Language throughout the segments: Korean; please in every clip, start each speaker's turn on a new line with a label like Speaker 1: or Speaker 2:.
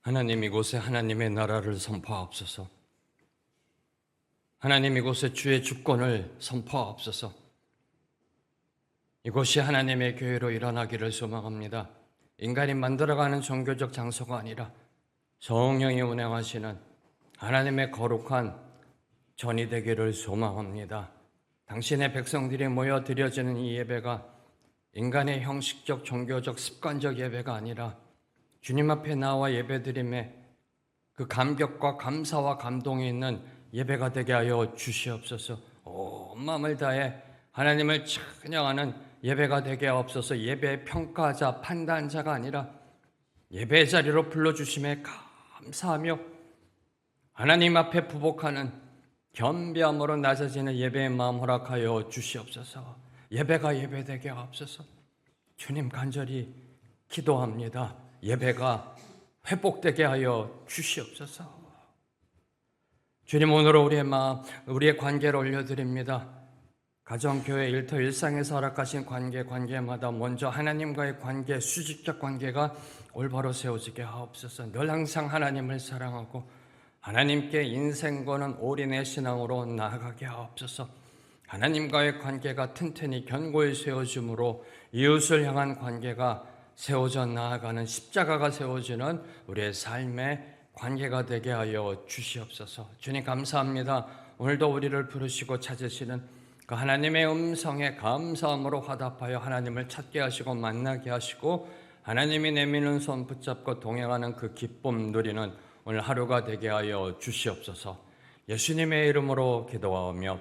Speaker 1: 하나님 이곳에 하나님의 나라를 선포하옵소서. 하나님 이곳에 주의 주권을 선포하옵소서. 이곳이 하나님의 교회로 일어나기를 소망합니다. 인간이 만들어가는 종교적 장소가 아니라 성령이 운행하시는 하나님의 거룩한 전이 되기를 소망합니다. 당신의 백성들이 모여 드려지는 이 예배가 인간의 형식적 종교적 습관적 예배가 아니라 주님 앞에 나와 예배드림에 그 감격과 감사와 감동이 있는 예배가 되게 하여 주시옵소서. 온 마음을 다해 하나님을 찬양하는 예배가 되게 하옵소서. 예배의 평가자, 판단자가 아니라 예배의 자리로 불러주심에 감사하며 하나님 앞에 부복하는 겸비함으로 낮아지는 예배의 마음 허락하여 주시옵소서. 예배가 예배되게 하옵소서. 주님 간절히 기도합니다. 예배가 회복되게 하여 주시옵소서. 주님, 오늘 우리의 마음, 우리의 관계를 올려드립니다. 가정, 교회, 일터, 일상에서 허락하신 관계마다 먼저 하나님과의 관계, 수직적 관계가 올바로 세워지게 하옵소서. 늘 항상 하나님을 사랑하고 하나님께 인생 거는 올인의 신앙으로 나아가게 하옵소서. 하나님과의 관계가 튼튼히 견고히 세워짐으로 이웃을 향한 관계가 세워져 나아가는 십자가가 세워지는 우리의 삶의 관계가 되게 하여 주시옵소서. 주님 감사합니다. 오늘도 우리를 부르시고 찾으시는 그 하나님의 음성에 감사함으로 화답하여 하나님을 찾게 하시고 만나게 하시고 하나님이 내미는 손 붙잡고 동행하는 그 기쁨 누리는 오늘 하루가 되게 하여 주시옵소서. 예수님의 이름으로 기도하며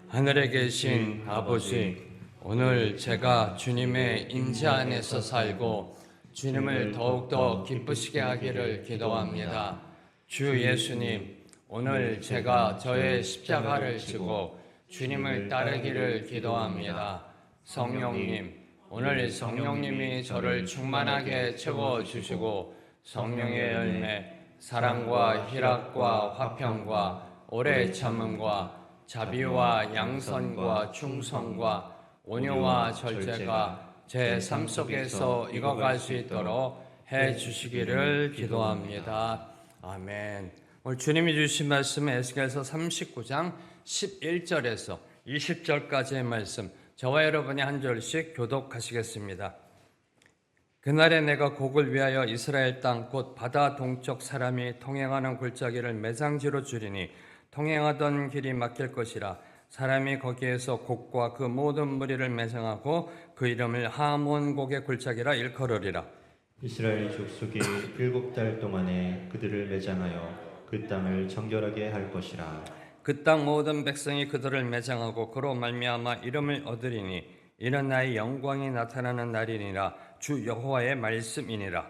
Speaker 1: 하늘에 계신 아버지, 오늘 제가 주님의 임재 안에서 살고 주님을 더욱더 기쁘시게 하기를 기도합니다. 주 예수님, 오늘 제가 저의 십자가를 지고 주님을 따르기를 기도합니다. 성령님, 오늘 성령님이 저를 충만하게 채워주시고 성령의 열매, 사랑과 희락과 화평과 오래 참음과 자비와 양선과 충성과 온유와 절제가 제 삶 속에서 익어갈 수 있도록 해 주시기를 기도합니다. 아멘. 오늘 주님이 주신 말씀 에스겔서 39장 11절에서 20절까지의 말씀, 저와 여러분이 한 절씩 교독하시겠습니다. 그날에 내가 곡을 위하여 이스라엘 땅 곧 바다 동쪽 사람이 통행하는 골짜기를 매장지로 주리니 통행하던 길이 막힐 것이라. 사람이 거기에서 곡과 그 모든 무리를 매장하고 그 이름을 하몬곡의 골짜기라 일컬으리라.
Speaker 2: 이스라엘 족속이 7달 동안에 그들을 매장하여 그 땅을 정결하게 할 것이라.
Speaker 1: 그 땅 모든 백성이 그들을 매장하고 그로 말미암아 이름을 얻으리니 이는 나의 영광이 나타나는 날이니라. 주 여호와의 말씀이니라.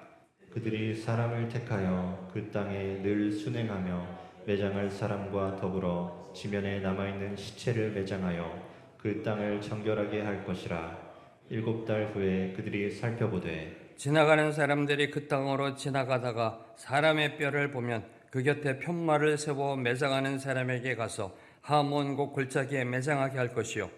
Speaker 2: 그들이 사람을 택하여 그 땅에 늘 순행하며 매장할 사람과 더불어 지면에 남아있는 시체를 매장하여 그 땅을 정결하게 할 것이라. 7달 후에 그들이 살펴보되
Speaker 1: 지나가는 사람들이 그 땅으로 지나가다가 사람의 뼈를 보면 그 곁에 편말을 세워 매장하는 사람에게 가서 하몬곡 골짜기에 매장하게 할 것이요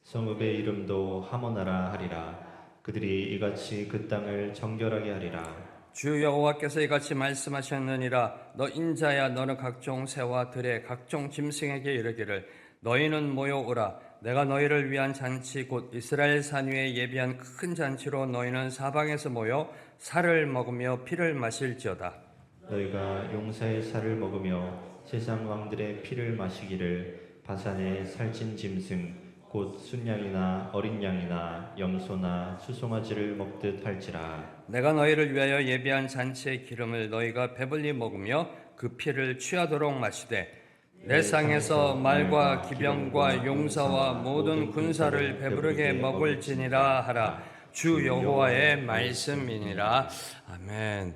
Speaker 2: 성읍의 이름도 하모나라 하리라. 그들이 이같이 그 땅을 정결하게 하리라.
Speaker 1: 주 여호와께서 이같이 말씀하셨느니라. 너 인자야, 너는 각종 새와 들의 각종 짐승에게 이르기를 너희는 모여오라. 내가 너희를 위한 잔치 곧 이스라엘 산 위에 예비한 큰 잔치로 너희는 사방에서 모여 살을 먹으며 피를 마실지어다.
Speaker 2: 너희가 용사의 살을 먹으며 세상 왕들의 피를 마시기를 바산의 살찐 짐승 곧 순양이나 어린 양이나 염소나 수송아지를 먹듯 할지라.
Speaker 1: 내가 너희를 위하여 예비한 잔치의 기름을 너희가 배불리 먹으며 그 피를 취하도록 마시되 내 상에서 말과 기병과 용사와 모든 군사를 배부르게 먹을지니라 하라. 주 여호와의 말씀이니라. 아멘.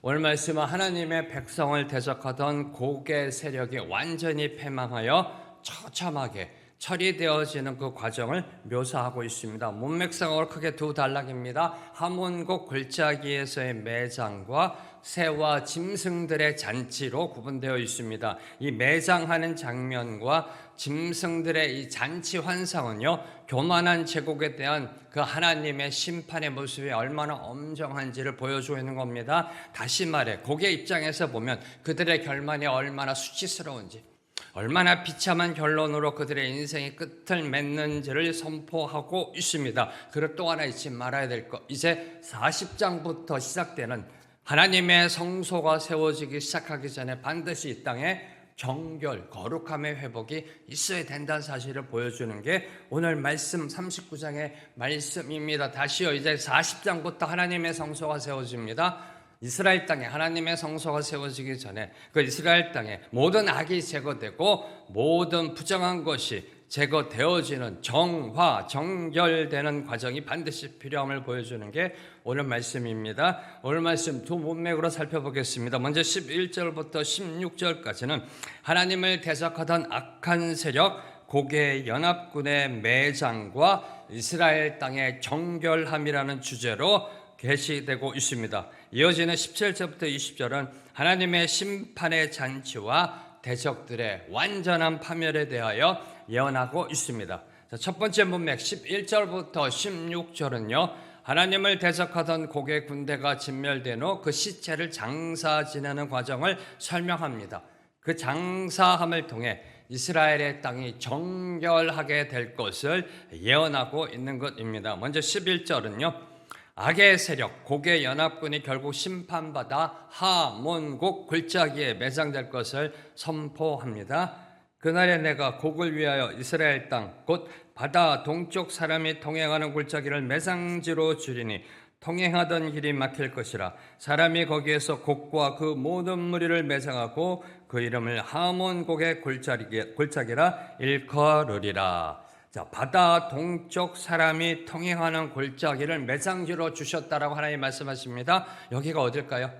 Speaker 1: 오늘 말씀은 하나님의 백성을 대적하던 고개 세력이 완전히 패망하여 처참하게 처리되어지는 그 과정을 묘사하고 있습니다. 문맥상으로 크게 두 단락입니다. 하몬국 골짜기에서의 매장과 새와 짐승들의 잔치로 구분되어 있습니다. 이 매장하는 장면과 짐승들의 이 잔치 환상은요, 교만한 제국에 대한 그 하나님의 심판의 모습이 얼마나 엄정한지를 보여주고 있는 겁니다. 다시 말해 고개 입장에서 보면 그들의 결말이 얼마나 수치스러운지, 얼마나 비참한 결론으로 그들의 인생의 끝을 맺는지를 선포하고 있습니다. 그리고 또 하나 잊지 말아야 될 것, 이제 40장부터 시작되는 하나님의 성소가 세워지기 시작하기 전에 반드시 이 땅에 정결, 거룩함의 회복이 있어야 된다는 사실을 보여주는 게 오늘 말씀 39장의 말씀입니다. 다시요, 이제 40장부터 하나님의 성소가 세워집니다. 이스라엘 땅에 하나님의 성소가 세워지기 전에 그 이스라엘 땅에 모든 악이 제거되고 모든 부정한 것이 제거되어지는 정화, 정결되는 과정이 반드시 필요함을 보여주는 게 오늘 말씀입니다. 오늘 말씀 두 문맥으로 살펴보겠습니다. 먼저 11절부터 16절까지는 하나님을 대적하던 악한 세력 고개 연합군의 매장과 이스라엘 땅의 정결함이라는 주제로 계시되고 있습니다. 이어지는 17절부터 20절은 하나님의 심판의 잔치와 대적들의 완전한 파멸에 대하여 예언하고 있습니다. 첫 번째 문맥 11절부터 16절은요, 하나님을 대적하던 고개 군대가 진멸된 후 그 시체를 장사 지내는 과정을 설명합니다. 그 장사함을 통해 이스라엘의 땅이 정결하게 될 것을 예언하고 있는 것입니다. 먼저 11절은요, 악의 세력 고개 연합군이 결국 심판받아 하몬국 골짜기에 매장될 것을 선포합니다. 그날에 내가 곡을 위하여 이스라엘 땅 곧 바다 동쪽 사람이 통행하는 골짜기를 매장지로 주리니 통행하던 길이 막힐 것이라. 사람이 거기에서 곡과 그 모든 무리를 매장하고 그 이름을 하몬곡의 골짜기라 일컬으리라. 자, 바다 동쪽 사람이 통행하는 골짜기를 매장지로 주셨다라고 하나님 말씀하십니다. 여기가 어딜까요?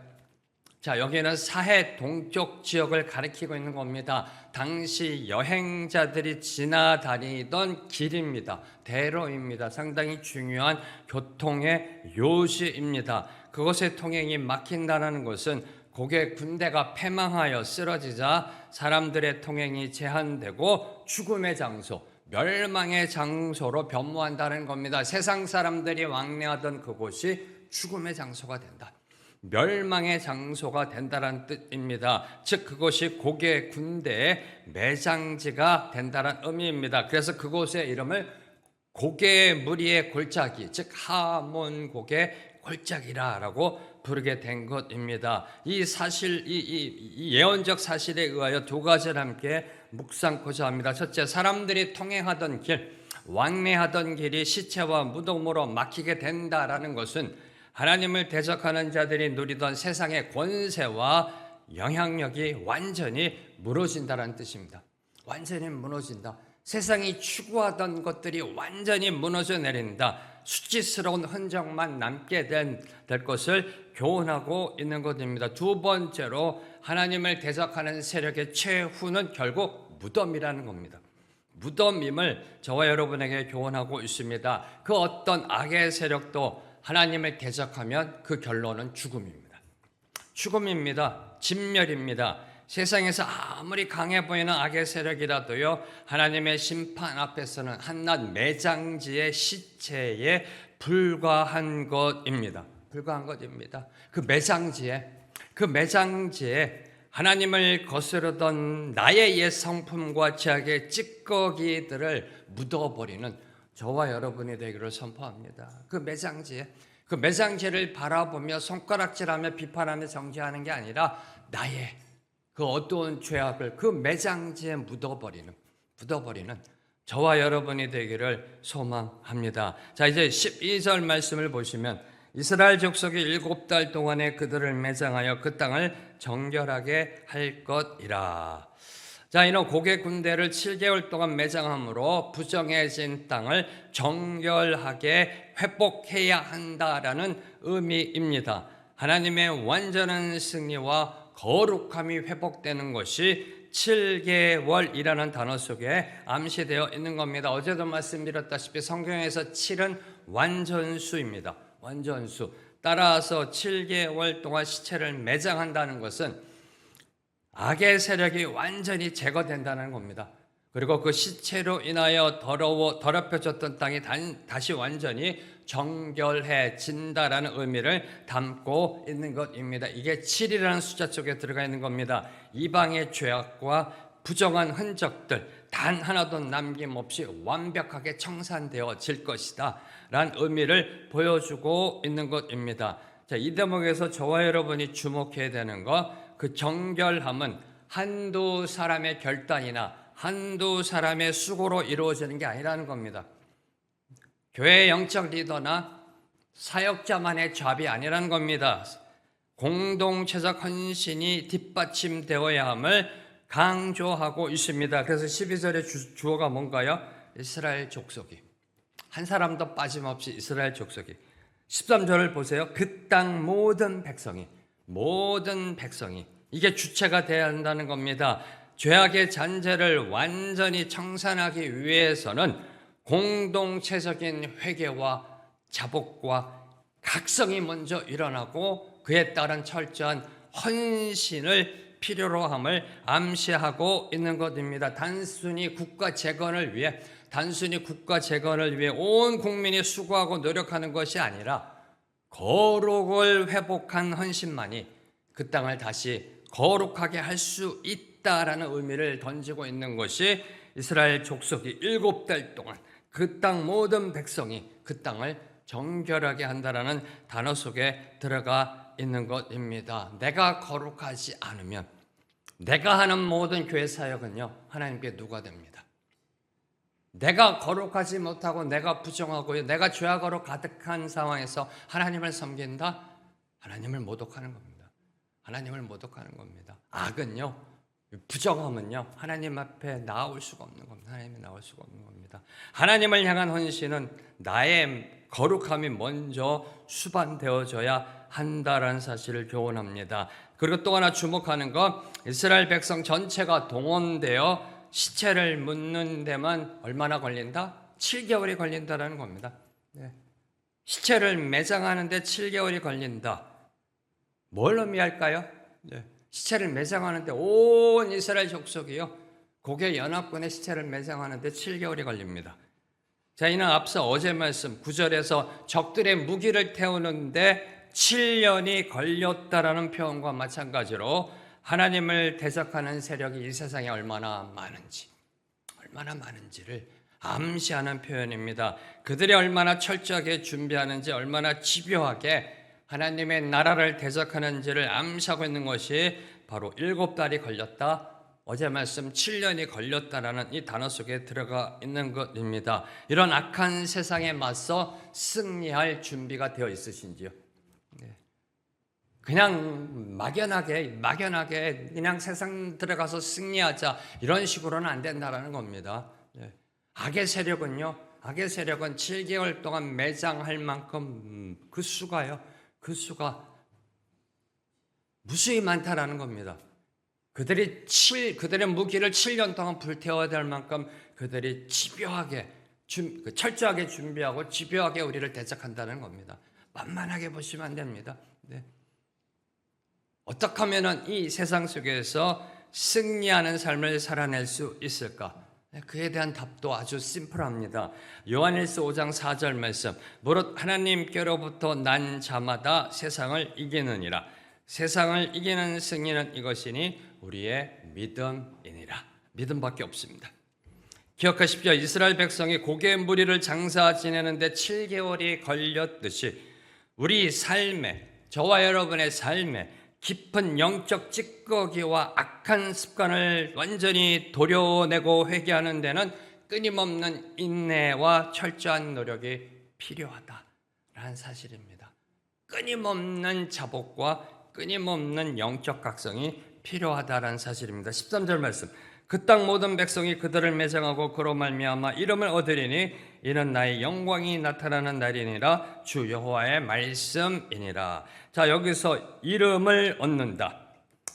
Speaker 1: 자, 여기는 사해 동쪽 지역을 가리키고 있는 겁니다. 당시 여행자들이 지나다니던 길입니다. 대로입니다. 상당히 중요한 교통의 요지입니다. 그곳의 통행이 막힌다는 것은 고개 군대가 패망하여 쓰러지자 사람들의 통행이 제한되고 죽음의 장소, 멸망의 장소로 변모한다는 겁니다. 세상 사람들이 왕래하던 그곳이 죽음의 장소가 된다. 멸망의 장소가 된다는 뜻입니다. 즉 그곳이 고개 군대의 매장지가 된다는 의미입니다. 그래서 그곳의 이름을 고개 무리의 골짜기, 즉 하몬곡의 골짜기라고 부르게 된 것입니다. 이 사실, 이 예언적 사실에 의하여 두 가지를 함께 묵상코자 합니다. 첫째, 사람들이 통행하던 길, 왕래하던 길이 시체와 무덤으로 막히게 된다라는 것은 하나님을 대적하는 자들이 누리던 세상의 권세와 영향력이 완전히 무너진다는 뜻입니다. 완전히 무너진다. 세상이 추구하던 것들이 완전히 무너져 내린다. 수치스러운 흔적만 남게 될 것을 교훈하고 있는 것입니다. 두 번째로 하나님을 대적하는 세력의 최후는 결국 무덤이라는 겁니다. 무덤임을 저와 여러분에게 교훈하고 있습니다. 그 어떤 악의 세력도 하나님을 대적하면 그 결론은 죽음입니다. 죽음입니다. 진멸입니다. 세상에서 아무리 강해 보이는 악의 세력이라도요, 하나님의 심판 앞에서는 한낱 매장지의 시체에 불과한 것입니다. 불과한 것입니다. 그 매장지에 하나님을 거스르던 나의 옛 성품과 죄악의 찌꺼기들을 묻어버리는 저와 여러분이 되기를 선포합니다. 그 매장지를 바라보며 손가락질하며 비판하며 정죄하는 게 아니라 나의 그 어두운 죄악을 그 매장지에 묻어버리는 저와 여러분이 되기를 소망합니다. 자, 이제 12절 말씀을 보시면 이스라엘 족속이 7달 동안에 그들을 매장하여 그 땅을 정결하게 할 것이라. 자, 이는 고개 군대를 7개월 동안 매장함으로 부정해진 땅을 정결하게 회복해야 한다라는 의미입니다. 하나님의 완전한 승리와 거룩함이 회복되는 것이 7개월이라는 단어 속에 암시되어 있는 겁니다. 어제도 말씀드렸다시피 성경에서 7은 완전수입니다. 완전수. 따라서 7개월 동안 시체를 매장한다는 것은 악의 세력이 완전히 제거된다는 겁니다. 그리고 그 시체로 인하여 더럽혀졌던 땅이 다시 완전히 정결해진다라는 의미를 담고 있는 것입니다. 이게 7이라는 숫자 쪽에 들어가 있는 겁니다. 이방의 죄악과 부정한 흔적들 단 하나도 남김없이 완벽하게 청산되어질 것이다 라는 의미를 보여주고 있는 것입니다. 자, 이 대목에서 저와 여러분이 주목해야 되는 것, 그 정결함은 한두 사람의 결단이나 한두 사람의 수고로 이루어지는 게 아니라는 겁니다. 교회 영적 리더나 사역자만의 잡이 아니라는 겁니다. 공동체적 헌신이 뒷받침되어야 함을 강조하고 있습니다. 그래서 12절의 주어가 뭔가요? 이스라엘 족속이. 한 사람도 빠짐없이 이스라엘 족속이. 13절을 보세요. 그 땅 모든 백성이. 이게 주체가 되어야 한다는 겁니다. 죄악의 잔재를 완전히 청산하기 위해서는 공동체적인 회개와 자복과 각성이 먼저 일어나고 그에 따른 철저한 헌신을 필요로 함을 암시하고 있는 것입니다. 단순히 국가 재건을 위해 온 국민이 수고하고 노력하는 것이 아니라 거룩을 회복한 헌신만이 그 땅을 다시 거룩하게 할 수 있다라는 의미를 던지고 있는 것이 이스라엘 족속이 7달 동안 그 땅 모든 백성이 그 땅을 정결하게 한다라는 단어 속에 들어가 있는 것입니다. 내가 거룩하지 않으면 내가 하는 모든 교회 사역은요 하나님께 누가 됩니다. 내가 거룩하지 못하고 내가 부정하고 내가 죄악으로 가득한 상황에서 하나님을 섬긴다? 하나님을 모독하는 겁니다. 악은요, 부정함은요 하나님 앞에 나올 수가 없는 겁니다. 하나님을 향한 헌신은 나의 거룩함이 먼저 수반되어져야 한다라는 사실을 교훈합니다. 그리고 또 하나 주목하는 것, 이스라엘 백성 전체가 동원되어 시체를 묻는 데만 얼마나 걸린다? 7개월이 걸린다라는 겁니다. 시체를 매장하는데 7개월이 걸린다. 뭘 의미할까요? 시체를 매장하는데 온 이스라엘 족속이요 고개 연합군의 시체를 매장하는데 7개월이 걸립니다. 자, 이는 앞서 어제 말씀 9절에서 적들의 무기를 태우는데 7년이 걸렸다라는 표현과 마찬가지로 하나님을 대적하는 세력이 이 세상에 얼마나 많은지를 암시하는 표현입니다. 그들이 얼마나 철저하게 준비하는지, 얼마나 집요하게 하나님의 나라를 대적하는지를 암시하고 있는 것이 바로 7달이 걸렸다, 어제 말씀 7년이 걸렸다라는 이 단어 속에 들어가 있는 것입니다. 이런 악한 세상에 맞서 승리할 준비가 되어 있으신지요? 그냥 막연하게 그냥 세상 들어가서 승리하자 이런 식으로는 안 된다라는 겁니다. 악의 세력은 7개월 동안 매장할 만큼 그 수가 무수히 많다라는 겁니다. 그들의 무기를 7년 동안 불태워야 될 만큼 그들이 집요하게 철저하게 준비하고 집요하게 우리를 대적한다는 겁니다. 만만하게 보시면 안 됩니다. 어떻게 하면 이 세상 속에서 승리하는 삶을 살아낼 수 있을까? 그에 대한 답도 아주 심플합니다. 요한일서 5장 4절 말씀, 무릇 하나님께로부터 난 자마다 세상을 이기느니라. 세상을 이기는 승리는 이것이니 우리의 믿음이니라. 믿음밖에 없습니다. 기억하십시오. 이스라엘 백성이 고개 무리를 장사 지내는데 7개월이 걸렸듯이 우리 삶에, 저와 여러분의 삶에 깊은 영적 찌꺼기와 악한 습관을 완전히 도려내고 회개하는 데는 끊임없는 인내와 철저한 노력이 필요하다라는 사실입니다. 끊임없는 자복과 끊임없는 영적 각성이 필요하다라는 사실입니다. 13절 말씀, 그 땅 모든 백성이 그들을 매장하고 그로 말미암아 이름을 얻으리니 이는 나의 영광이 나타나는 날이니라. 주 여호와의 말씀이니라. 자, 여기서 이름을 얻는다.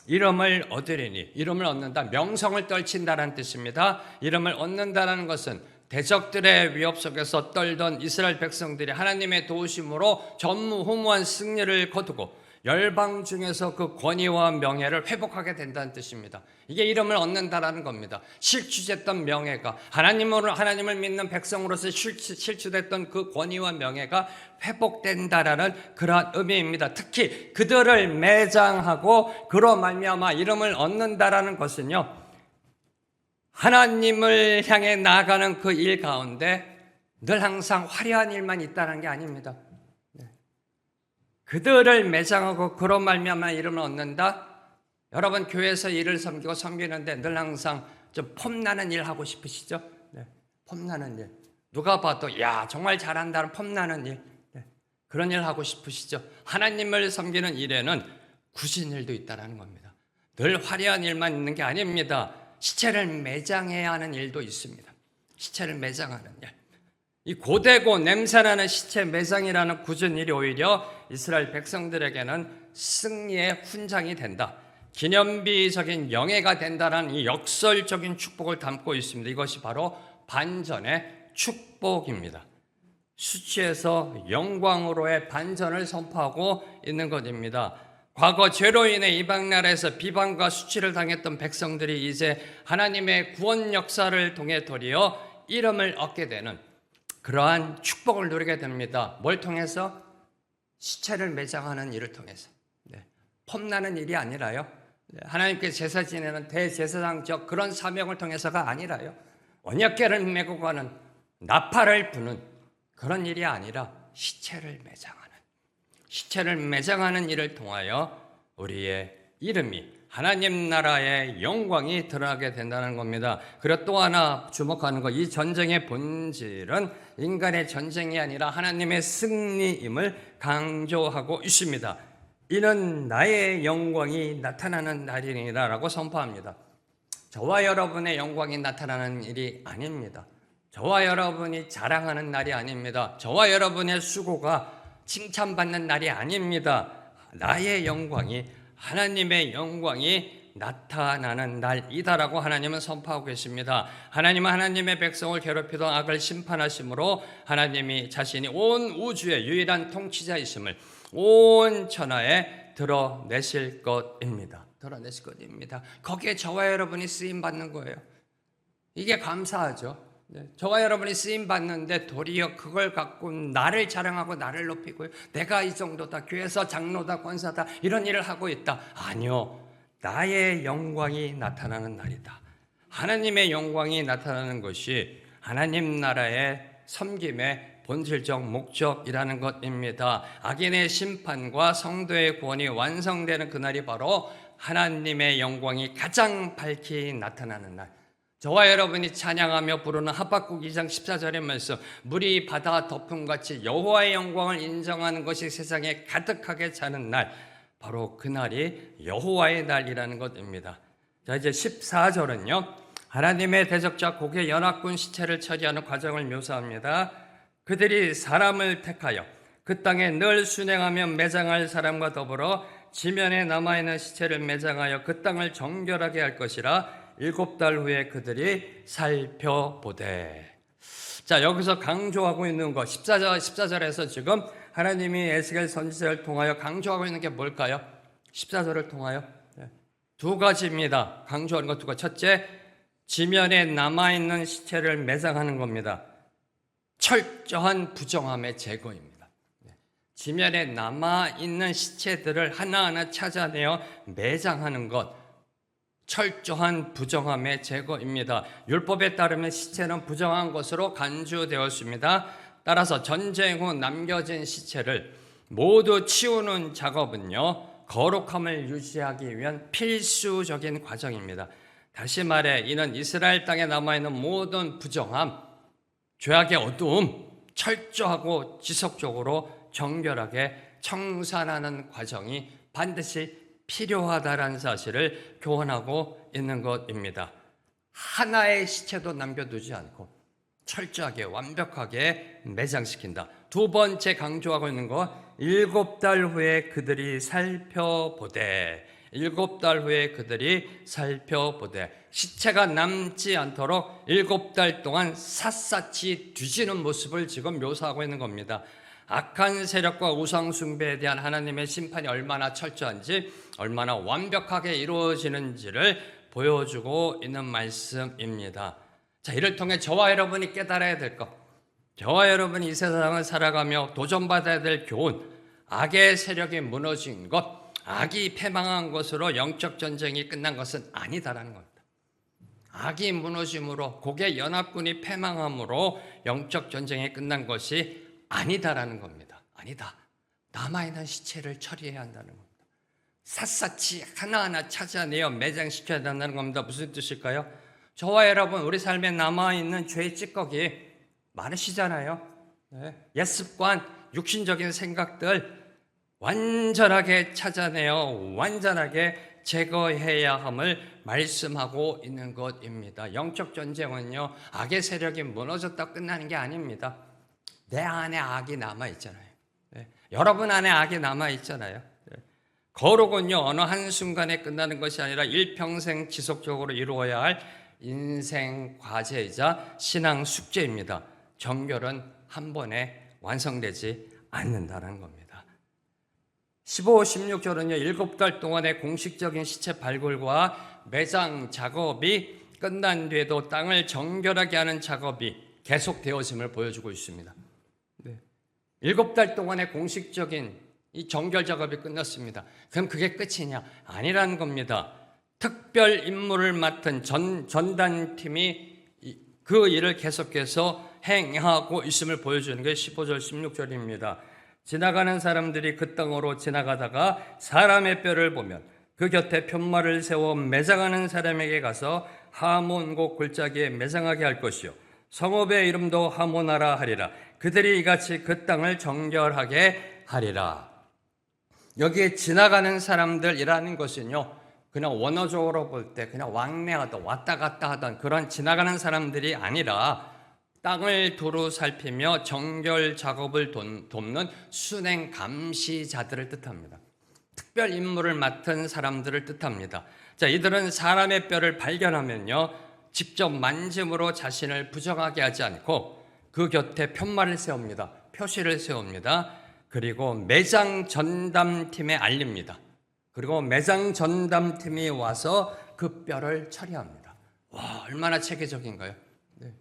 Speaker 1: 이름을 얻으리니, 이름을 얻는다, 명성을 떨친다라는 뜻입니다. 이름을 얻는다라는 것은 대적들의 위협 속에서 떨던 이스라엘 백성들이 하나님의 도우심으로 전무후무한 승리를 거두고 열방 중에서 그 권위와 명예를 회복하게 된다는 뜻입니다. 이게 이름을 얻는다라는 겁니다. 실추됐던 명예가, 하나님을 믿는 백성으로서 실추됐던 그 권위와 명예가 회복된다라는 그러한 의미입니다. 특히 그들을 매장하고 그로 말미암아 이름을 얻는다라는 것은요, 하나님을 향해 나아가는 그 일 가운데 늘 항상 화려한 일만 있다는 게 아닙니다. 그들을 매장하고 그로 말미암아 이름을 얻는다. 여러분 교회에서 일을 섬기는데 늘 항상 좀 폼나는 일 하고 싶으시죠? 네. 폼나는 일. 누가 봐도 야 정말 잘한다는 폼나는 일. 네. 그런 일 하고 싶으시죠? 하나님을 섬기는 일에는 굳은 일도 있다는 겁니다. 늘 화려한 일만 있는 게 아닙니다. 시체를 매장해야 하는 일도 있습니다. 시체를 매장하는 일. 이 고되고 냄새나는 시체 매장이라는 굳은 일이 오히려 이스라엘 백성들에게는 승리의 훈장이 된다. 기념비적인 영예가 된다는 이 역설적인 축복을 담고 있습니다. 이것이 바로 반전의 축복입니다. 수치에서 영광으로의 반전을 선포하고 있는 것입니다. 과거 죄로 인해 이방 나라에서 비방과 수치를 당했던 백성들이 이제 하나님의 구원 역사를 통해 도리어 이름을 얻게 되는 그러한 축복을 누리게 됩니다. 뭘 통해서? 시체를 매장하는 일을 통해서. 네. 폼나는 일이 아니라요. 네. 하나님께 제사 지내는 대제사장적 그런 사명을 통해서가 아니라요. 언약궤를 메고 가는 나팔을 부는 그런 일이 아니라 시체를 매장하는 일을 통하여 우리의 이름이 하나님 나라의 영광이 드러나게 된다는 겁니다. 그리고 또 하나 주목하는 것, 이 전쟁의 본질은 인간의 전쟁이 아니라 하나님의 승리임을 강조하고 있습니다. 이는 나의 영광이 나타나는 날이니라라고 선포합니다. 저와 여러분의 영광이 나타나는 일이 아닙니다. 저와 여러분이 자랑하는 날이 아닙니다. 저와 여러분의 수고가 칭찬받는 날이 아닙니다. 나의 영광이, 하나님의 영광이 나타나는 날이다라고 하나님은 선포하고 계십니다. 하나님은 하나님의 백성을 괴롭히던 악을 심판하심으로 하나님이 자신이 온 우주의 유일한 통치자이심을 온 천하에 드러내실 것입니다. 거기에 저와 여러분이 쓰임받는 거예요. 이게 감사하죠. 네, 저와 여러분이 쓰임 받는데 도리어 그걸 갖고 나를 자랑하고 나를 높이고요. 내가 이 정도다, 교회에서 장로다, 권사다, 이런 일을 하고 있다. 아니요, 나의 영광이 나타나는 날이다. 하나님의 영광이 나타나는 것이 하나님 나라의 섬김의 본질적 목적이라는 것입니다. 악인의 심판과 성도의 구원이 완성되는 그날이 바로 하나님의 영광이 가장 밝히 나타나는 날. 저와 여러분이 찬양하며 부르는 하박국 2장 14절의 말씀, 물이 바다 덮음같이 여호와의 영광을 인정하는 것이 세상에 가득하게 차는 날, 바로 그날이 여호와의 날이라는 것입니다. 자, 이제 14절은요, 하나님의 대적자 고개 연합군 시체를 처리하는 과정을 묘사합니다. 그들이 사람을 택하여 그 땅에 늘 순행하며 매장할 사람과 더불어 지면에 남아있는 시체를 매장하여 그 땅을 정결하게 할 것이라. 7달 후에 그들이 살펴보되. 자, 여기서 강조하고 있는 것, 14절에서 지금 하나님이 에스겔 선지자를 통하여 강조하고 있는 게 뭘까요? 14절을 통하여 두 가지입니다. 강조하는 것 두 가지. 첫째, 지면에 남아있는 시체를 매장하는 겁니다. 철저한 부정함의 제거입니다. 지면에 남아있는 시체들을 하나하나 찾아내어 매장하는 것, 철저한 부정함의 제거입니다. 율법에 따르면 시체는 부정한 것으로 간주되었습니다. 따라서 전쟁 후 남겨진 시체를 모두 치우는 작업은요, 거룩함을 유지하기 위한 필수적인 과정입니다. 다시 말해 이는 이스라엘 땅에 남아있는 모든 부정함, 죄악의 어두움, 철저하고 지속적으로 정결하게 청산하는 과정이 반드시 필요하다라는 사실을 교훈하고 있는 것입니다. 하나의 시체도 남겨두지 않고 철저하게 완벽하게 매장시킨다. 두 번째 강조하고 있는 것, 7달 후에 그들이 살펴보되. 7달 후에 그들이 살펴보되 시체가 남지 않도록 7달 동안 샅샅이 뒤지는 모습을 지금 묘사하고 있는 겁니다. 악한 세력과 우상 숭배에 대한 하나님의 심판이 얼마나 철저한지, 얼마나 완벽하게 이루어지는지를 보여주고 있는 말씀입니다. 자, 이를 통해 저와 여러분이 깨달아야 될 것, 저와 여러분이 이 세상을 살아가며 도전받아야 될 교훈, 악의 세력이 무너진 것, 악이 패망한 것으로 영적 전쟁이 끝난 것은 아니다라는 겁니다. 악이 무너짐으로, 곡의 연합군이 패망함으로 영적 전쟁이 끝난 것이 아니다라는 겁니다. 아니다. 남아있는 시체를 처리해야 한다는 겁니다. 샅샅이 하나하나 찾아내어 매장시켜야 한다는 겁니다. 무슨 뜻일까요? 저와 여러분, 우리 삶에 남아있는 죄의 찌꺼기 많으시잖아요. 네. 옛습관, 육신적인 생각들 완전하게 찾아내어 완전하게 제거해야 함을 말씀하고 있는 것입니다. 영적 전쟁은요, 악의 세력이 무너졌다 끝나는 게 아닙니다. 내 안에 악이 남아있잖아요. 네. 여러분 안에 악이 남아있잖아요. 네. 거룩은요, 어느 한순간에 끝나는 것이 아니라 일평생 지속적으로 이루어야 할 인생 과제이자 신앙 숙제입니다. 정결은 한 번에 완성되지 않는다는 겁니다. 15, 16절은요, 7달 동안의 공식적인 시체 발굴과 매장 작업이 끝난 뒤에도 땅을 정결하게 하는 작업이 계속되어짐을 보여주고 있습니다. 7달 동안의 공식적인 이 정결 작업이 끝났습니다. 그럼 그게 끝이냐? 아니라는 겁니다. 특별 임무를 맡은 전단팀이 그 일을 계속해서 행하고 있음을 보여주는 게 15절, 16절입니다. 지나가는 사람들이 그 땅으로 지나가다가 사람의 뼈를 보면 그 곁에 편말을 세워 매장하는 사람에게 가서 하몬곡 골짜기에 매장하게 할 것이요, 성읍의 이름도 하모나라 하리라. 그들이 이같이 그 땅을 정결하게 하리라. 여기에 지나가는 사람들이라는 것은요, 그냥 원어적으로 볼 때 그냥 왕래하던, 왔다 갔다 하던 그런 지나가는 사람들이 아니라 땅을 두루 살피며 정결 작업을 돕는 순행 감시자들을 뜻합니다. 특별 임무를 맡은 사람들을 뜻합니다. 자, 이들은 사람의 뼈를 발견하면요, 직접 만짐으로 자신을 부정하게 하지 않고 그 곁에 편말을 세웁니다. 표시를 세웁니다. 그리고 매장 전담팀에 알립니다. 그리고 매장 전담팀이 와서 그 뼈를 처리합니다. 와, 얼마나 체계적인가요? 네.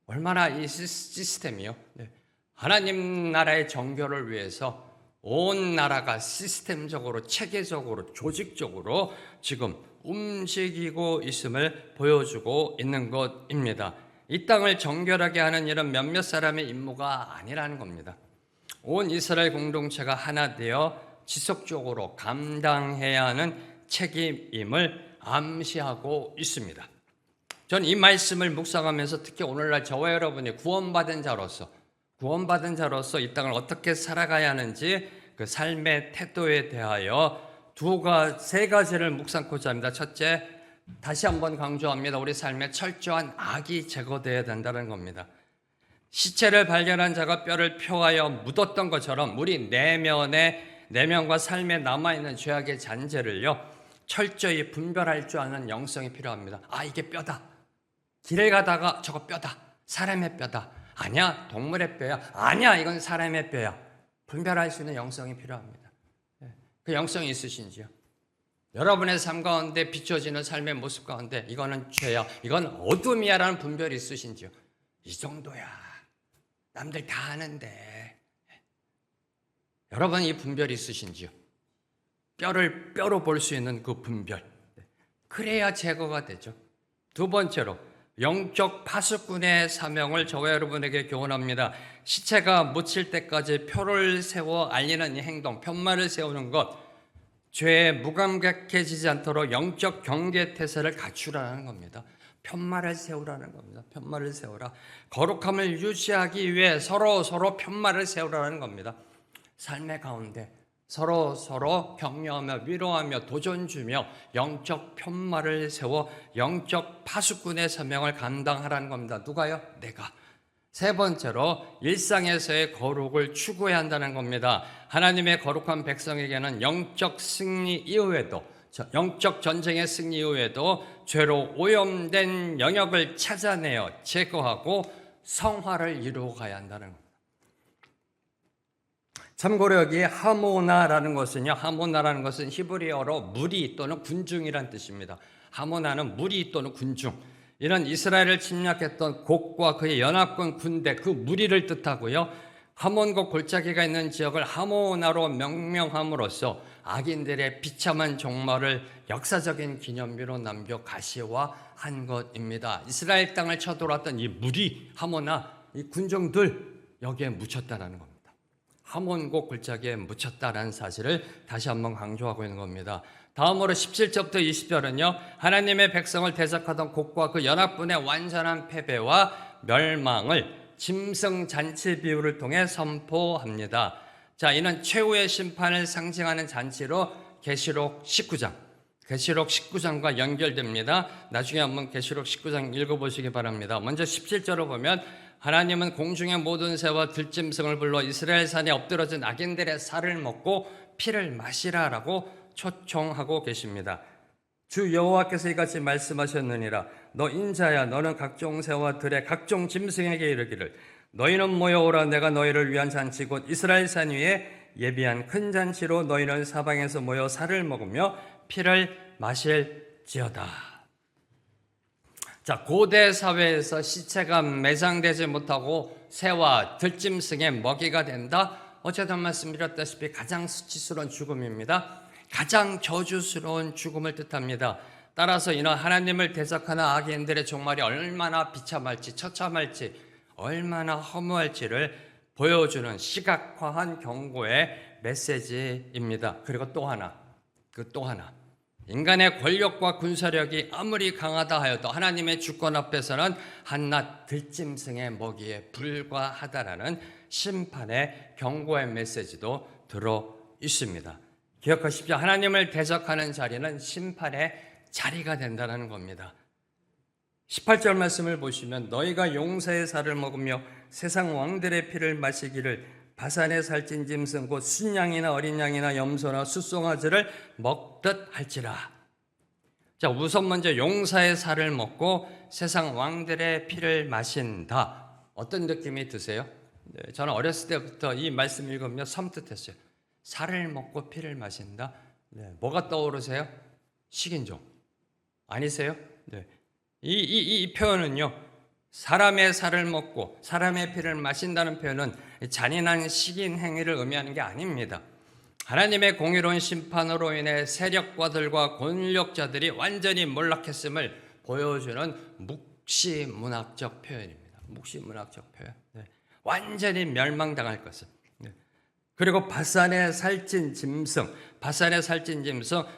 Speaker 1: 얼마나 이 시스템이요? 네. 하나님 나라의 정결을 위해서 온 나라가 시스템적으로, 체계적으로, 조직적으로 지금 움직이고 있음을 보여주고 있는 것입니다. 이 땅을 정결하게 하는 일은 몇몇 사람의 임무가 아니라는 겁니다. 온 이스라엘 공동체가 하나 되어 지속적으로 감당해야 하는 책임임을 암시하고 있습니다. 전 이 말씀을 묵상하면서 특히 오늘날 저와 여러분이 구원받은 자로서 이 땅을 어떻게 살아가야 하는지 그 삶의 태도에 대하여 세 가지를 묵상코자 합니다. 첫째, 다시 한번 강조합니다. 우리 삶에 철저한 악이 제거되어야 된다는 겁니다. 시체를 발견한 자가 뼈를 표하여 묻었던 것처럼 우리 내면과 삶에 남아있는 죄악의 잔재를요, 철저히 분별할 줄 아는 영성이 필요합니다. 아, 이게 뼈다. 길을 가다가 저거 뼈다. 사람의 뼈다. 아니야, 동물의 뼈야. 아니야, 이건 사람의 뼈야. 분별할 수 있는 영성이 필요합니다. 그 영성이 있으신지요? 여러분의 삶 가운데 비춰지는 삶의 모습 가운데 이거는 죄야, 이건 어둠이야라는 분별이 있으신지요? 이 정도야. 남들 다 아는데. 여러분, 이 분별이 있으신지요? 뼈로 볼 수 있는 그 분별. 그래야 제거가 되죠. 두 번째로, 영적 파수꾼의 사명을 저와 여러분에게 교훈합니다. 시체가 묻힐 때까지 표를 세워 알리는 이 행동, 편말을 세우는 것, 죄에 무감각해지지 않도록 영적 경계태세를 갖추라는 겁니다. 편말을 세우라는 겁니다. 편말을 세우라. 거룩함을 유지하기 위해 서로 편말을 세우라는 겁니다. 삶의 가운데 서로 격려하며 위로하며 도전 주며 영적 편말을 세워 영적 파수꾼의 사명을 감당하라는 겁니다. 누가요? 내가. 세 번째로, 일상에서의 거룩을 추구해야 한다는 겁니다. 하나님의 거룩한 백성에게는 영적 승리 이후에도 영적 전쟁의 승리 이후에도 죄로 오염된 영역을 찾아내어 제거하고 성화를 이루어 가야 한다는 겁니다. 참고로 여기 하모나라는 것은 히브리어로 무리 또는 군중이란 뜻입니다. 하모나는 무리 또는 군중. 이런 이스라엘을 침략했던 곡과 그의 연합군 군대, 그 무리를 뜻하고요. 하몬곡 골짜기가 있는 지역을 하모나로 명명함으로써 악인들의 비참한 종말을 역사적인 기념비로 남겨 가시화한 것입니다. 이스라엘 땅을 쳐돌았던 이 무리, 하모나, 이 군중들 여기에 묻혔다는 겁니다. 하몬곡 골짜기에 묻혔다라는 사실을 다시 한번 강조하고 있는 겁니다. 다음으로 17절부터 20절은요. 하나님의 백성을 대적하던 곡과 그 연합군의 완전한 패배와 멸망을 짐승 잔치 비유를 통해 선포합니다. 자, 이는 최후의 심판을 상징하는 잔치로 계시록 19장과 연결됩니다. 나중에 한번 계시록 19장 읽어보시기 바랍니다. 먼저 17절을 보면 하나님은 공중의 모든 새와 들짐승을 불러 이스라엘 산에 엎드러진 악인들의 살을 먹고 피를 마시라라고 초청하고 계십니다. 주 여호와께서 이같이 말씀하셨느니라. 너 인자야, 너는 각종 새와 들의 각종 짐승에게 이르기를 너희는 모여오라. 내가 너희를 위한 잔치 곧 이스라엘 산 위에 예비한 큰 잔치로 너희는 사방에서 모여 살을 먹으며 피를 마실지어다. 자, 고대 사회에서 시체가 매장되지 못하고 새와 들짐승의 먹이가 된다. 어제도 말씀드렸다시피 가장 수치스러운 죽음입니다. 가장 저주스러운 죽음을 뜻합니다. 따라서 이는 하나님을 대적하는 악인들의 종말이 얼마나 비참할지, 처참할지, 얼마나 허무할지를 보여주는 시각화한 경고의 메시지입니다. 그리고 또 하나, 인간의 권력과 군사력이 아무리 강하다 하여도 하나님의 주권 앞에서는 한낱 들짐승의 먹이에 불과하다라는 심판의 경고의 메시지도 들어 있습니다. 기억하십시오. 하나님을 대적하는 자리는 심판의 자리가 된다는 겁니다. 18절 말씀을 보시면 너희가 용사의 살을 먹으며 세상 왕들의 피를 마시기를 바산의 살찐 짐승 곧 순양이나 어린 양이나 염소나 숫송아지를 먹듯 할지라. 자, 우선 먼저 용사의 살을 먹고 세상 왕들의 피를 마신다. 어떤 느낌이 드세요? 네, 저는 어렸을 때부터 이 말씀 읽으며 섬뜩했어요. 살을 먹고 피를 마신다. 네, 뭐가 떠오르세요? 식인종 아니세요? 네. 이 표현은요, 사람의 살을 먹고 사람의 피를 마신다는 표현은 잔인한 식인 행위를 의미하는 게 아닙니다. 하나님의 공의로운 심판으로 인해 세력가들과 권력자들이 완전히 몰락했음을 보여주는 묵시문학적 표현입니다. 묵시문학적 표현. 네. 완전히 멸망당할 것을. 네. 그리고 바산의 살찐 짐승,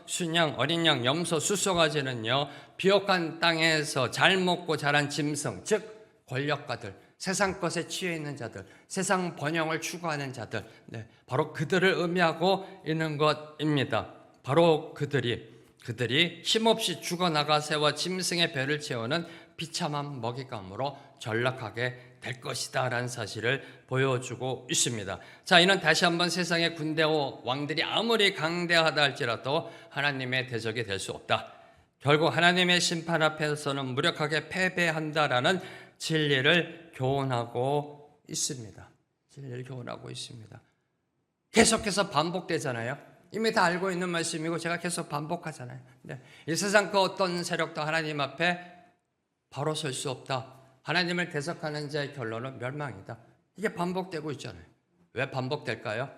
Speaker 1: 순양, 어린 양, 염소, 숫송아지는요, 비옥한 땅에서 잘 먹고 자란 짐승, 즉 권력가들, 세상 것에 취해 있는 자들, 세상 번영을 추구하는 자들, 네, 바로 그들을 의미하고 있는 것입니다. 바로 그들이 힘없이 죽어나가 새와 짐승의 배를 채우는 비참한 먹잇감으로 전락하게 될 것이다 라는 사실을 보여주고 있습니다. 자, 이는 다시 한번 세상의 군대와 왕들이 아무리 강대하다 할지라도 하나님의 대적이 될 수 없다. 결국 하나님의 심판 앞에서는 무력하게 패배한다라는 진리를 교훈하고 있습니다. 계속해서 반복되잖아요. 이미 다 알고 있는 말씀이고 제가 계속 반복하잖아요. 네. 이 세상 그 어떤 세력도 하나님 앞에 바로 설 수 없다. 하나님을 대적하는 자의 결론은 멸망이다. 이게 반복되고 있잖아요. 왜 반복될까요?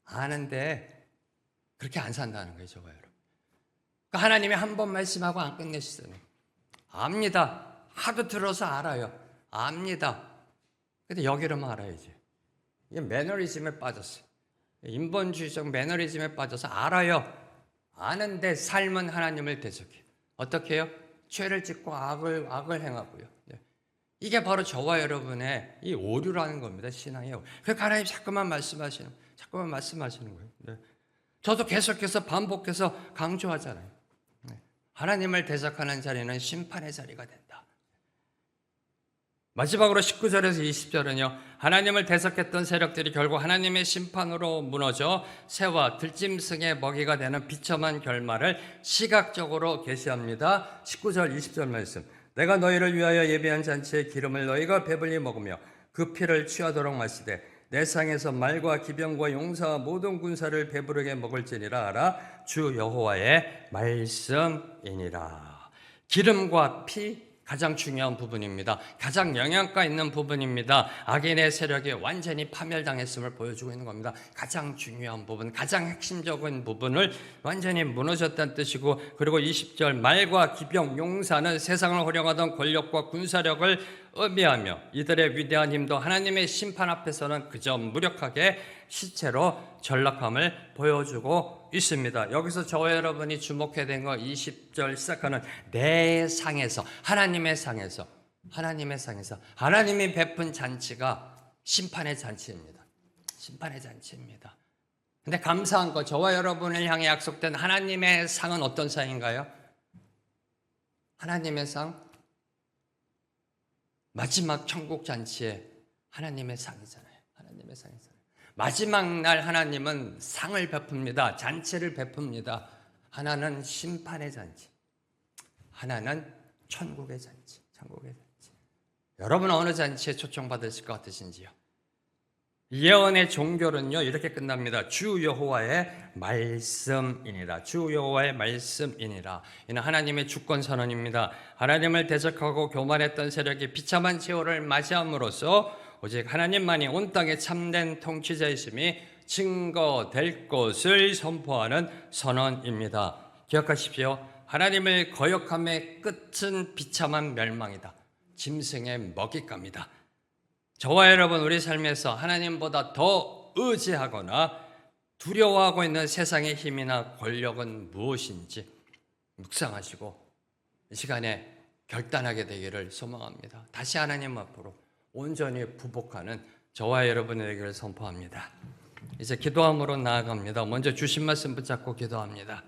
Speaker 1: 아는데 그렇게 안 산다는 거예요, 저거 여러분. 그러니까 하나님이 한 번 말씀하고 안 끝내시잖아요. 압니다. 하도 들어서 알아요. 압니다. 근데 여기로만 알아야지. 이게 매너리즘에 빠졌어요. 인본주의적 매너리즘에 빠져서 알아요. 아는데 삶은 하나님을 대적해요. 어떻게 해요? 죄를 짓고 악을 행하고요. 네. 이게 바로 저와 여러분의 이 오류라는 겁니다. 신앙의 오류. 그러니까 하나님 자꾸만 말씀하시는 거예요. 네. 저도 계속해서 반복해서 강조하잖아요. 네. 하나님을 대적하는 자리는 심판의 자리가 된다. 마지막으로 19절에서 20절은요. 하나님을 대적했던 세력들이 결국 하나님의 심판으로 무너져 새와 들짐승의 먹이가 되는 비참한 결말을 시각적으로 계시합니다. 19절 20절 말씀. 내가 너희를 위하여 예비한 잔치의 기름을 너희가 배불리 먹으며 그 피를 취하도록 마시되 내 상에서 말과 기병과 용사와 모든 군사를 배부르게 먹을지니라 하라. 주 여호와의 말씀이니라. 기름과 피, 가장 중요한 부분입니다. 가장 영향가 있는 부분입니다. 악인의 세력이 완전히 파멸당했음을 보여주고 있는 겁니다. 가장 중요한 부분, 가장 핵심적인 부분을 완전히 무너졌다는 뜻이고, 그리고 20절 말과 기병, 용사는 세상을 호령하던 권력과 군사력을 의미하며 이들의 위대한 힘도 하나님의 심판 앞에서는 그저 무력하게 시체로 전락함을 보여주고 있습니다. 여기서 저와 여러분이 주목해야 되는 거 20절 시작하는 내 상에서, 하나님의 상에서, 하나님의 상에서 하나님이 베푼 잔치가 심판의 잔치입니다. 심판의 잔치입니다. 근데 감사한 거, 저와 여러분을 향해 약속된 하나님의 상은 어떤 상인가요? 하나님의 상, 마지막 천국 잔치에 하나님의 상이잖아요. 하나님의 상이잖아요. 마지막 날 하나님은 상을 베풉니다. 잔치를 베풉니다. 하나는 심판의 잔치, 하나는 천국의 잔치, 천국의 잔치. 여러분 어느 잔치에 초청받으실 것 같으신지요? 예언의 종결은요 이렇게 끝납니다. 주 여호와의 말씀이니라. 주 여호와의 말씀이니라. 이는 하나님의 주권 선언입니다. 하나님을 대적하고 교만했던 세력이 비참한 최후를 맞이함으로써 오직 하나님만이 온 땅의 참된 통치자이심이 증거될 것을 선포하는 선언입니다. 기억하십시오. 하나님을 거역함의 끝은 비참한 멸망이다. 짐승의 먹잇감이다. 저와 여러분, 우리 삶에서 하나님보다 더 의지하거나 두려워하고 있는 세상의 힘이나 권력은 무엇인지 묵상하시고 이 시간에 결단하게 되기를 소망합니다. 다시 하나님 앞으로 온전히 부복하는 저와 여러분의 되기를 선포합니다. 이제 기도함으로 나아갑니다. 먼저 주신 말씀 붙잡고 기도합니다.